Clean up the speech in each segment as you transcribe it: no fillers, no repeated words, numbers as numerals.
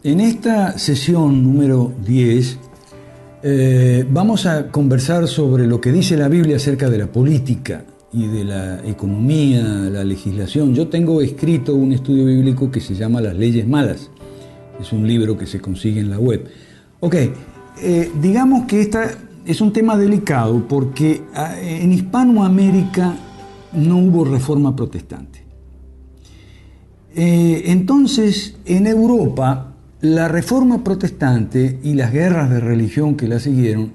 En esta sesión número 10 vamos a conversar sobre lo que dice la Biblia acerca de la política y de la economía, la legislación. Yo tengo escrito un estudio bíblico que se llama Las leyes malas. Es un libro que se consigue en la web. Ok, digamos que este es un tema delicado porque en Hispanoamérica no hubo reforma protestante. Entonces, en Europa, la reforma protestante y las guerras de religión que la siguieron,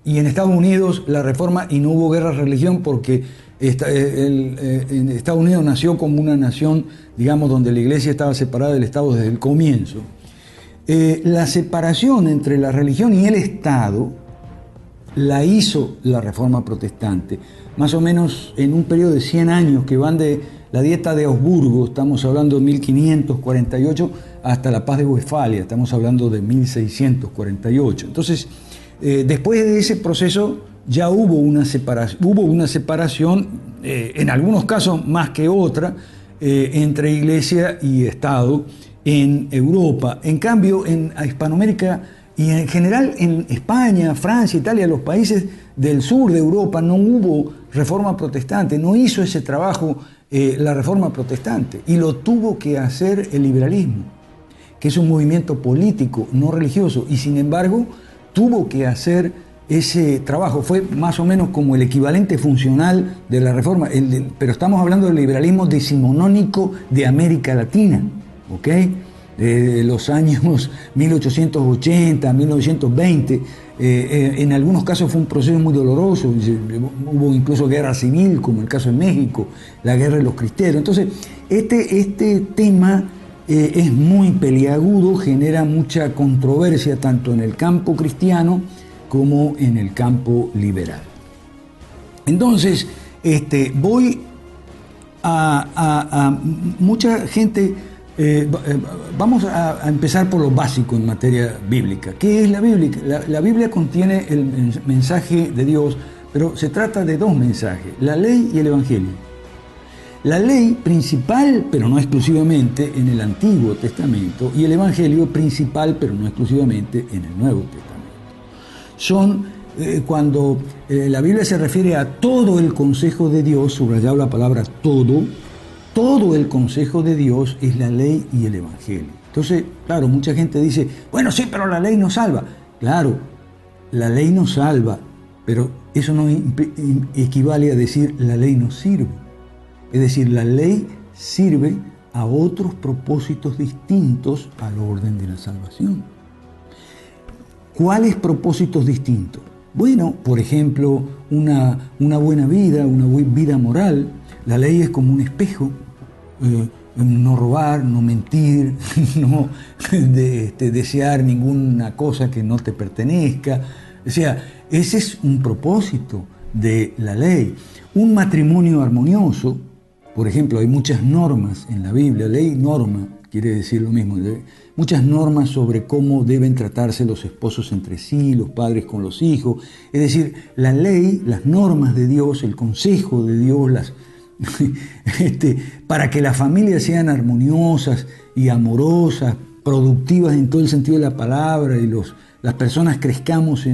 y en Estados Unidos la reforma y no hubo guerra de religión porque en Estados Unidos nació como una nación, digamos, donde la iglesia estaba separada del Estado desde el comienzo. La separación entre la religión y el Estado la hizo la reforma protestante, más o menos en un periodo de 100 años que van de la Dieta de Augsburgo, estamos hablando de 1548, hasta la Paz de Westfalia, estamos hablando de 1648. Entonces, después de ese proceso ya hubo una separación, en algunos casos más que otra, entre Iglesia y Estado en Europa. En cambio, en Hispanoamérica y en general en España, Francia, Italia, los países del sur de Europa, no hubo reforma protestante, no hizo ese trabajo la reforma protestante, y lo tuvo que hacer el liberalismo, que es un movimiento político, no religioso, y sin embargo tuvo que hacer ese trabajo. Fue más o menos como el equivalente funcional de la reforma, pero estamos hablando del liberalismo decimonónico de América Latina, ¿ok? De los años 1880, 1920, en algunos casos fue un proceso muy doloroso, hubo incluso guerra civil, como el caso de México, la guerra de los cristeros. Entonces, este tema es muy peliagudo, genera mucha controversia tanto en el campo cristiano como en el campo liberal. Entonces, voy a mucha gente. Vamos a empezar por lo básico en materia bíblica. ¿Qué es la Biblia? La Biblia contiene el mensaje de Dios, pero se trata de dos mensajes, la ley y el evangelio. La ley principal, pero no exclusivamente, en el Antiguo Testamento, y el evangelio principal, pero no exclusivamente, en el Nuevo Testamento. Son cuando la Biblia se refiere a todo el consejo de Dios, subrayado la palabra todo el consejo de Dios es la ley y el evangelio. Entonces, claro, mucha gente dice, bueno, sí, pero la ley nos salva. Claro, la ley nos salva, pero eso no equivale a decir la ley nos sirve. Es decir, la ley sirve a otros propósitos distintos al orden de la salvación. ¿Cuáles propósitos distintos? Bueno, por ejemplo, una buena vida, una vida moral. La ley es como un espejo, no robar, no mentir, no desear ninguna cosa que no te pertenezca. O sea, ese es un propósito de la ley. Un matrimonio armonioso, por ejemplo, hay muchas normas en la Biblia, ley, norma, quiere decir lo mismo, muchas normas sobre cómo deben tratarse los esposos entre sí, los padres con los hijos. Es decir, la ley, las normas de Dios, el consejo de Dios, para que las familias sean armoniosas y amorosas, productivas en todo el sentido de la palabra, y las personas crezcamos,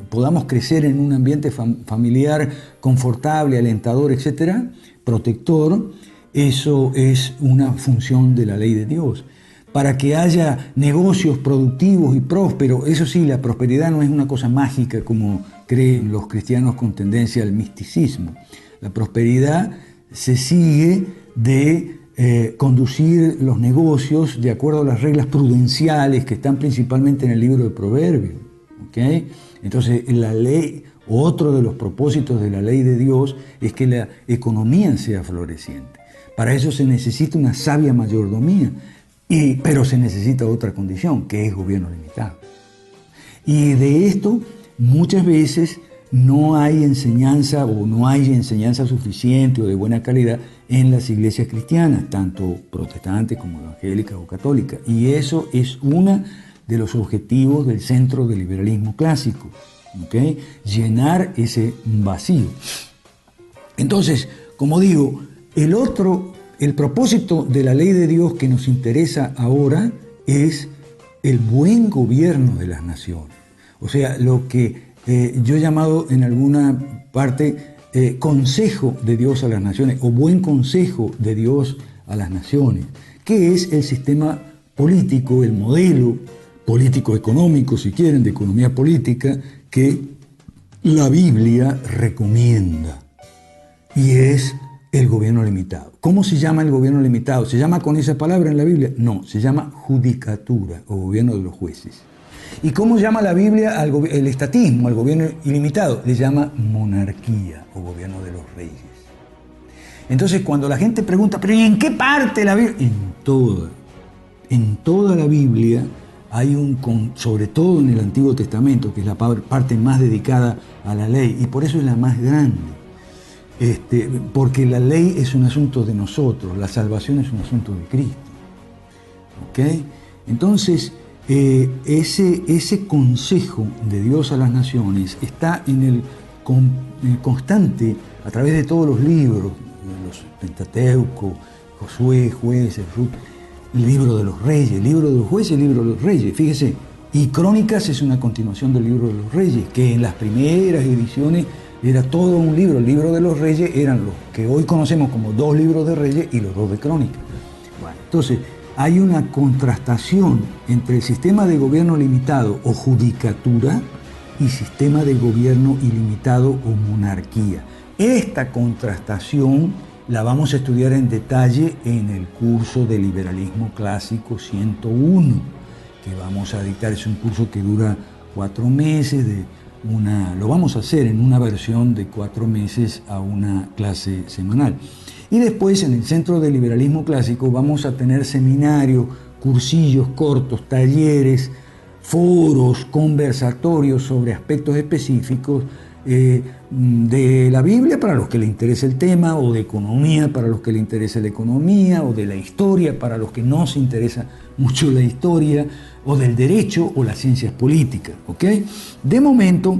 podamos crecer en un ambiente familiar confortable, alentador, etcétera, protector. Eso es una función de la ley de Dios. Para que haya negocios productivos y prósperos, eso sí, la prosperidad no es una cosa mágica como creen los cristianos con tendencia al misticismo. La prosperidad se sigue de conducir los negocios de acuerdo a las reglas prudenciales que están principalmente en el libro de Proverbios. ¿Okay? Entonces, la ley, otro de los propósitos de la ley de Dios es que la economía sea floreciente. Para eso se necesita una sabia mayordomía, pero se necesita otra condición, que es gobierno limitado. Y de esto muchas veces no hay enseñanza, o no hay enseñanza suficiente o de buena calidad en las iglesias cristianas, tanto protestantes como evangélicas o católicas. Y eso es uno de los objetivos del centro del liberalismo clásico, ¿okay? Llenar ese vacío. Entonces, como digo, el propósito de la ley de Dios que nos interesa ahora es el buen gobierno de las naciones. O sea, lo que yo he llamado en alguna parte consejo de Dios a las naciones, o buen consejo de Dios a las naciones, que es el sistema político, el modelo político-económico, si quieren, de economía política, que la Biblia recomienda. Y es el gobierno limitado. ¿Cómo se llama el gobierno limitado? ¿Se llama con esa palabra en la Biblia? No, se llama judicatura o gobierno de los jueces. ¿Y cómo llama la Biblia el estatismo, al gobierno ilimitado? Le llama monarquía o gobierno de los reyes. Entonces, cuando la gente pregunta, ¿pero en qué parte de la Biblia? En toda la Biblia hay sobre todo en el Antiguo Testamento, que es la parte más dedicada a la ley, y por eso es la más grande. Porque la ley es un asunto de nosotros, la salvación es un asunto de Cristo. ¿Ok? Entonces, ese consejo de Dios a las naciones está en el constante, a través de todos los libros, los Pentateuco, Josué, Jueces, Ruth, el libro de los reyes, el libro de los jueces, el libro de los reyes, fíjese. Y Crónicas es una continuación del libro de los reyes, que en las primeras ediciones era todo un libro. El libro de los reyes eran los que hoy conocemos como 2 libros de reyes y los 2 de Crónicas. Bueno, entonces, hay una contrastación entre el sistema de gobierno limitado o judicatura y sistema de gobierno ilimitado o monarquía. Esta contrastación la vamos a estudiar en detalle en el curso de Liberalismo Clásico 101, que vamos a dictar. Es un curso que dura 4 meses, lo vamos a hacer en una versión de 4 meses a una clase semanal. Y después en el Centro de Liberalismo Clásico vamos a tener seminarios, cursillos cortos, talleres, foros, conversatorios sobre aspectos específicos de la Biblia para los que le interese el tema, o de economía para los que le interese la economía, o de la historia para los que no se interesa mucho la historia, o del derecho o las ciencias políticas. ¿Ok? De momento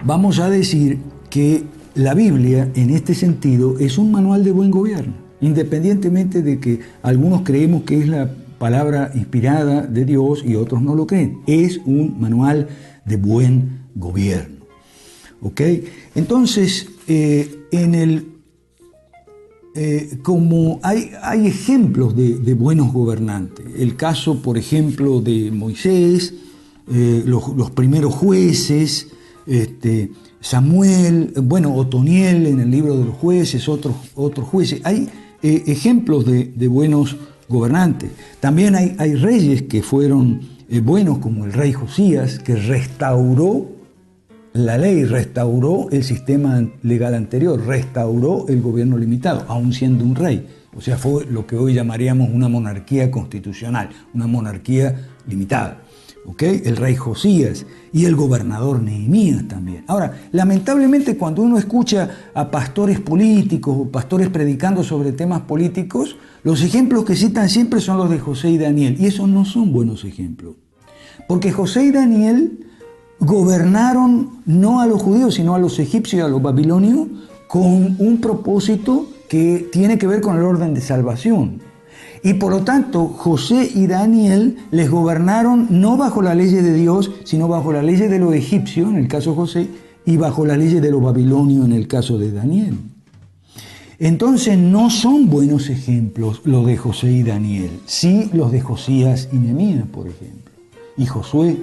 vamos a decir que la Biblia, en este sentido, es un manual de buen gobierno, independientemente de que algunos creemos que es la palabra inspirada de Dios y otros no lo creen. Es un manual de buen gobierno. ¿Ok? Entonces, como hay ejemplos de buenos gobernantes, el caso, por ejemplo, de Moisés, los primeros jueces, Samuel, Otoniel en el libro de los jueces, otros jueces. Hay ejemplos de buenos gobernantes. También hay reyes que fueron buenos, como el rey Josías, que restauró la ley, restauró el sistema legal anterior, restauró el gobierno limitado, aún siendo un rey. O sea, fue lo que hoy llamaríamos una monarquía constitucional, una monarquía limitada. ¿Ok? El rey Josías y el gobernador Nehemías también. Ahora, lamentablemente, cuando uno escucha a pastores políticos o pastores predicando sobre temas políticos, los ejemplos que citan siempre son los de José y Daniel, y esos no son buenos ejemplos. Porque José y Daniel gobernaron no a los judíos, sino a los egipcios y a los babilonios con un propósito que tiene que ver con el orden de salvación. Y por lo tanto, José y Daniel les gobernaron no bajo las leyes de Dios, sino bajo las leyes de los egipcios, en el caso de José, y bajo las leyes de los babilonios, en el caso de Daniel. Entonces, no son buenos ejemplos los de José y Daniel, sí los de Josías y Nehemías, por ejemplo, y Josué.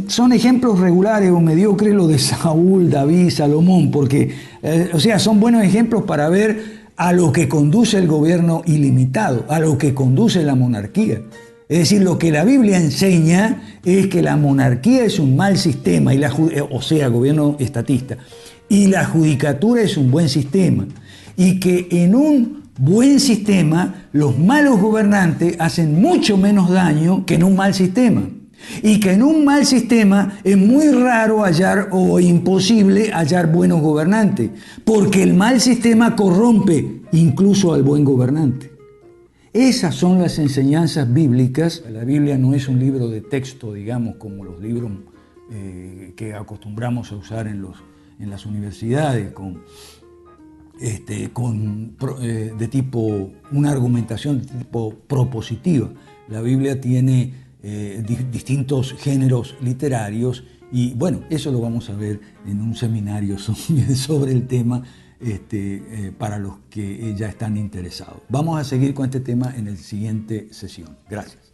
Son ejemplos regulares o mediocres los de Saúl, David, Salomón, porque, son buenos ejemplos para ver a lo que conduce el gobierno ilimitado, a lo que conduce la monarquía. Es decir, lo que la Biblia enseña es que la monarquía es un mal sistema, gobierno estatista, y la judicatura es un buen sistema, y que en un buen sistema los malos gobernantes hacen mucho menos daño que en un mal sistema. Y que en un mal sistema es muy raro hallar o imposible hallar buenos gobernantes, porque el mal sistema corrompe incluso al buen gobernante. Esas son las enseñanzas bíblicas. La Biblia no es un libro de texto, digamos, como los libros que acostumbramos a usar en las universidades, con de tipo, una argumentación de tipo propositiva. La Biblia tiene distintos géneros literarios y bueno, eso lo vamos a ver en un seminario sobre el tema para los que ya están interesados. Vamos a seguir con este tema en la siguiente sesión. Gracias.